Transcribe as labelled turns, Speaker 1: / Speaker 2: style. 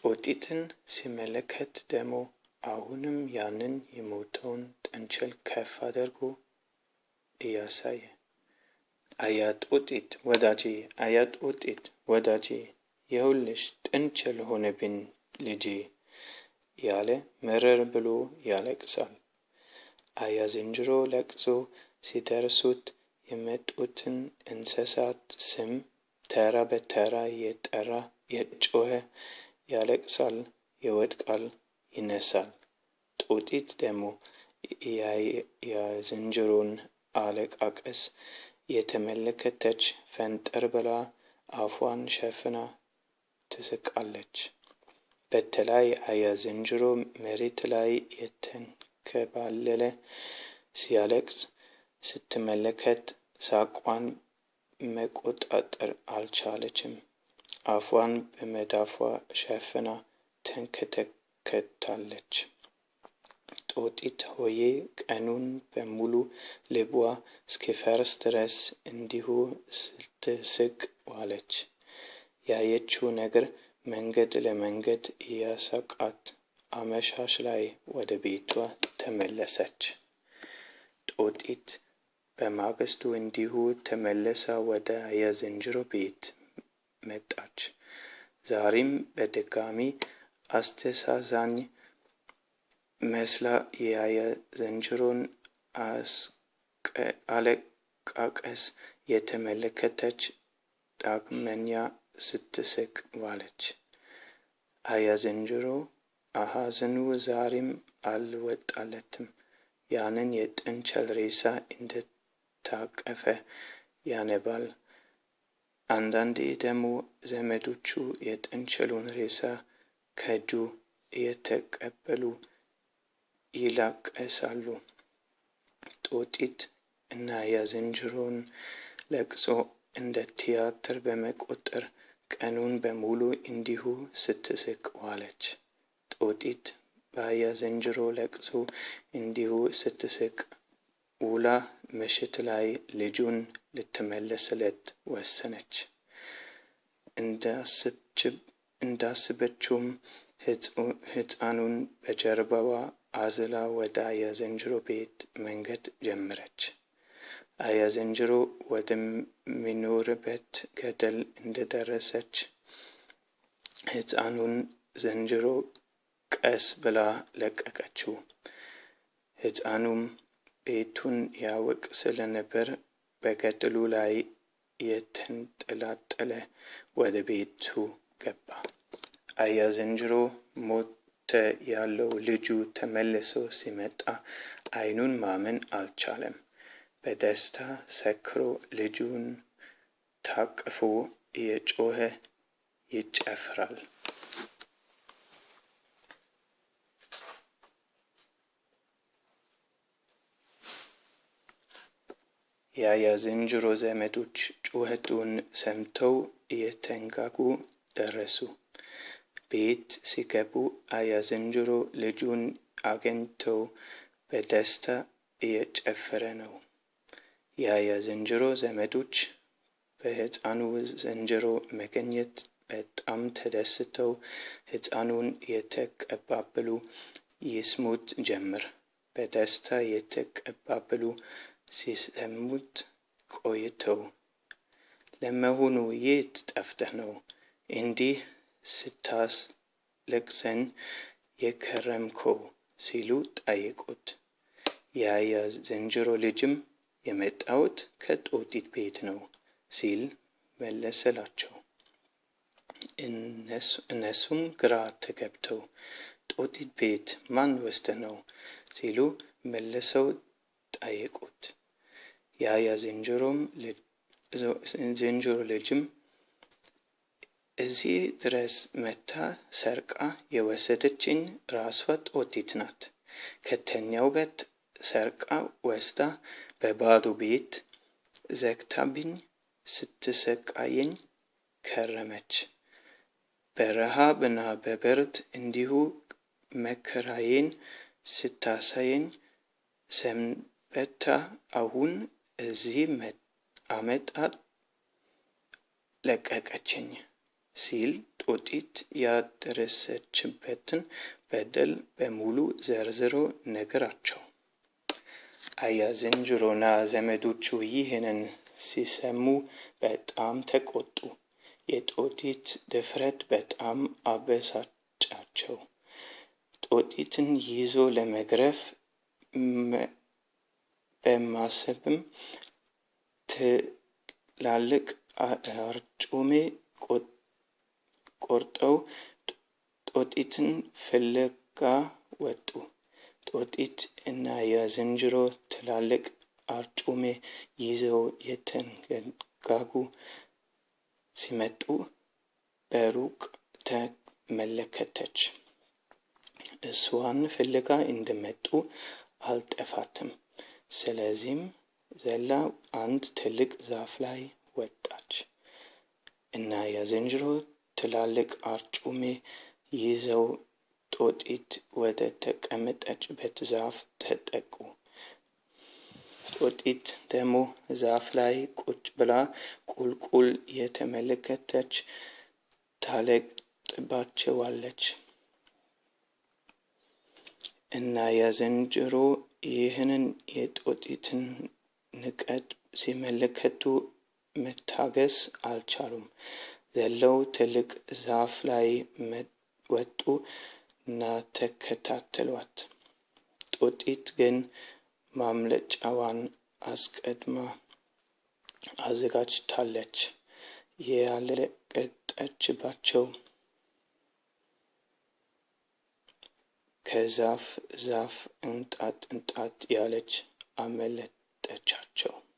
Speaker 1: ጦጢትን ሲመለከት ደግሞ አሁንም ያንን የሞተውን ጥንቸል ከፍ አድርጎ እያሳየ አያ ጦጢት ወዳጄ፣ አያ ጦጢት ወዳጄ፣ ይኸውልሽ ጥንቸል ሆነብኝ ልጄ ያለ መረር ብሎ ያለቅሳል። አያ ዝንጀሮ ለቅሶ ሲደርሱት የመጡትን እንስሳት ስም ተራ በተራ የጠራ የጮኸ ያለቅሳል፣ ይወድቃል፣ ይነሳል። ጦጢት ደግሞ የዝንጀሮን አለቃቀስ የተመለከተች ፈንጠር ብላ አፏን ሸፍና ትስቃለች። በተለይ አያ ዝንጀሮ መሬት ላይ የተንከባለለ ሲያለቅስ ስትመለከት ሳቋን መቆጣጠር አልቻለችም። አፏን በመዳፏ ሸፍና ተንከተከታለች። ጦጢት ሆዬ ቀኑን በሙሉ ልቧ እስኪፈርስ ድረስ እንዲሁ ስትስቅ ዋለች። ያየችው ነገር መንገድ ለመንገድ እያሳቃት አመሻሽ ላይ ወደ ቤቷ ተመለሰች። ጦጢት በማግስቱ እንዲሁ ተመልሳ ወደ አያ ዝንጀሮ ቤት መጣች። ዛሬም በድጋሚ አስተዛዛኝ መስላ የአያ ዝንጀሮን አለቃቀስ የተመለከተች ዳግመኛ ስትስቅ ዋለች። አያ ዝንጀሮ ሐዘኑ ዛሬም አልወጣለትም። ያንን የጥንቸል ሬሳ እንደታቀፈ ያነባል። አንዳንዴ ደግሞ ዘመዶቹ የጥንቸሉን ሬሳ ከእጁ እየተቀበሉ ይላቀሳሉ። ጦጢት እና አያ ዝንጀሮን ለቅሶ እንደ ቲያትር በመቆጠር ቀኑን በሙሉ እንዲሁ ስትስቅ ዋለች። ጦጢት በአያ ዝንጀሮ ለቅሶ እንዲሁ ስትስቅ ውላ ምሽት ላይ ልጁን ልትመልስለት ወሰነች። እንዳሰበችውም ሕፃኑን በጀርባዋ አዝላ ወደ አያ ዝንጀሮ ቤት መንገድ ጀመረች። አያ ዝንጀሮ ወደሚኖርበት ገደል እንደደረሰች ሕፃኑን ዝንጀሮ ቀስ ብላ ለቀቀችው። ሕፃኑም ቤቱን ያውቅ ስለነበር በገደሉ ላይ የተንጠላጠለ ወደ ቤቱ ገባ። አያ ዝንጀሮ ሞተ ያለው ልጁ ተመልሶ ሲመጣ ዓይኑን ማመን አልቻለም። በደስታ ሰክሮ ልጁን ታቅፎ እየጮኸ ይጨፍራል። የአያ ዝንጀሮ ዘመዶች ጩኸቱን ሰምተው እየተንጋጉ ደረሱ። ቤት ሲገቡ አያ ዝንጀሮ ልጁን አግኝተው በደስታ እየጨፈረ ነው። የአያ ዝንጀሮ ዘመዶች በሕፃኑ ዝንጀሮ መገኘት በጣም ተደስተው ሕፃኑን የተቀባበሉ ይስሙት ጀመር። በደስታ የተቀባበሉ ሲሰሙት ቆይተው ለመሆኑ የት ጠፍተህ ነው እንዲህ ስታስለቅሰን የከረምከው ሲሉ ጠየቁት። የአያ ዝንጀሮ ልጅም የመጣሁት ከጦጢት ቤት ነው ሲል መለሰላቸው። እነሱም ግራ ተገብተው ጦጢት ቤት ማን ወስደህ ነው ሲሉ መልሰው ጠየቁት። የአያ ዝንጀሮ ልጅም እዚህ ድረስ መታ ሰርቃ የወሰደችኝ ራሷ ጦጢት ናት። ከተኛው ቤት ሰርቃ ወስዳ በባዶ ቤት ዘግታብኝ ስትሰቃየኝ ከረመች። በረሃብና በብርድ እንዲሁ መከራዬን ስታሳየኝ ሰንብታ አሁን እዚህ አመጣ ለቀቀችኝ። ሲል ጦጢት ያደረሰችበትን በደል በሙሉ ዘርዝሮ ነገራቸው። አያ ዝንጀሮና ዘመዶቹ ይህንን ሲሰሙ በጣም ተቆጡ። የጦጢት ድፍረት በጣም አበሳጫቸው። ጦጢትን ይዞ ለመግረፍ በማሰብም ትላልቅ አርጩሜ ቆርጠው ጦጢትን ፍለጋ ወጡ። ጦጢት እና የዝንጀሮ ትላልቅ አርጩሜ ይዘው የተንጋጉ ሲመጡ በሩቅ ተመለከተች። እሷን ፍለጋ እንደመጡ አልጠፋትም። ስለዚህም ዘላ አንድ ትልቅ ዛፍ ላይ ወጣች እና የዝንጀሮ ትላልቅ አርጩሜ ይዘው ጦጢት ወደ ተቀመጠችበት ዛፍ ተጠጉ። ጦጢት ደግሞ ዛፍ ላይ ቁጭ ብላ ቁልቁል የተመለከተች ታለቅጥባቸዋለች እና የዝንጀሮ ይህንን የጦጢትን ንቀት ሲመለከቱ መታገስ አልቻሉም። ዘለው ትልቅ ዛፍ ላይ ወጡ እና ተከታተሏት። ጦጢት ግን ማምለጫዋን አስቀድማ አዘጋጅታለች። ያለቀጠችባቸው ከዛፍ ዛፍ እንጣጥ ያለች አመለጠቻቸው።